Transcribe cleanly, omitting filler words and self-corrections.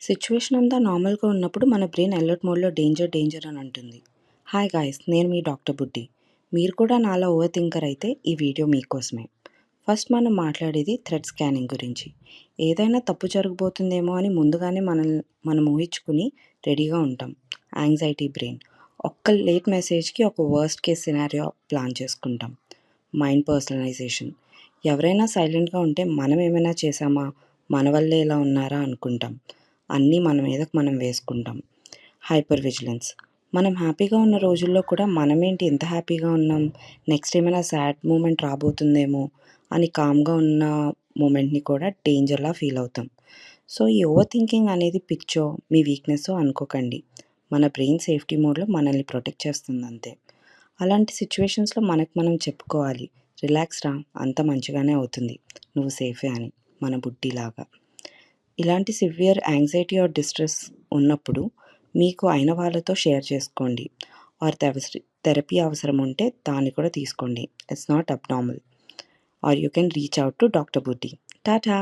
Situation అంతా నార్మల్‌గా ఉన్నప్పుడు మన బ్రెయిన్ అలర్ట్ మోడ్‌లో డేంజర్, డేంజర్ అని అంటుంది. Hi guys! నేను మీ డాక్టర్ బుడ్డి. మీరు కూడా నాలా ఓవర్ థింకర్ అయితే ఈ వీడియో మీకోసమే. ఫస్ట్ మనం మాట్లాడేది థ్రెట్ స్కానింగ్ గురించి. ఏదైనా తప్పు జరగబోతుందేమో అని ముందుగానే మనం ఊహించుకుని రెడీగా ఉంటాం. Anxiety brain. ఒక్క లేట్ మెసేజ్‌కి ఒక వర్స్ట్ కేస్ సినారియో ప్లాన్ చేసుకుంటాం. Mind personalisation. ఎవరైనా సైలెంట్‌గా ఉంటే మనం ఏమైనా చేశామా? మన వల్లే ఇలా ఉన్నారా అనుకుంటాం. అన్నీ మన మీదకు మనం వేసుకుంటాం. Hyper vigilance. మనం హ్యాపీగా ఉన్న రోజుల్లో కూడా మనమేంటి ఇంత హ్యాపీగా ఉన్నాం, నెక్స్ట్ ఏమైనా సాడ్ మూమెంట్ రాబోతుందేమో అని కామ్గా ఉన్న మూమెంట్ని కూడా డేంజర్లా ఫీల్ అవుతాం. సో ఈ ఓవర్ థింకింగ్ అనేది పిచ్చో మీ వీక్నెస్సో అనుకోకండి. మన బ్రెయిన్ సేఫ్టీ మోడ్లో మనల్ని ప్రొటెక్ట్ చేస్తుంది అంతే. అలాంటి సిచ్యువేషన్స్లో మనకు మనం చెప్పుకోవాలి, రిలాక్స్ రా, అంత మంచిగానే అవుతుంది, నువ్వు సేఫే అని, మన బుడ్డిలాగా. ఇలాంటి సివియర్ యాంగ్జైటీ ఆర్ డిస్ట్రెస్ ఉన్నప్పుడు మీకు అయిన వాళ్ళతో షేర్ చేసుకోండి. ఆర్ థెరపీ అవసరం ఉంటే దాన్ని కూడా తీసుకోండి. It's not abnormal. Or you can reach out to doctor Buddi. Tata.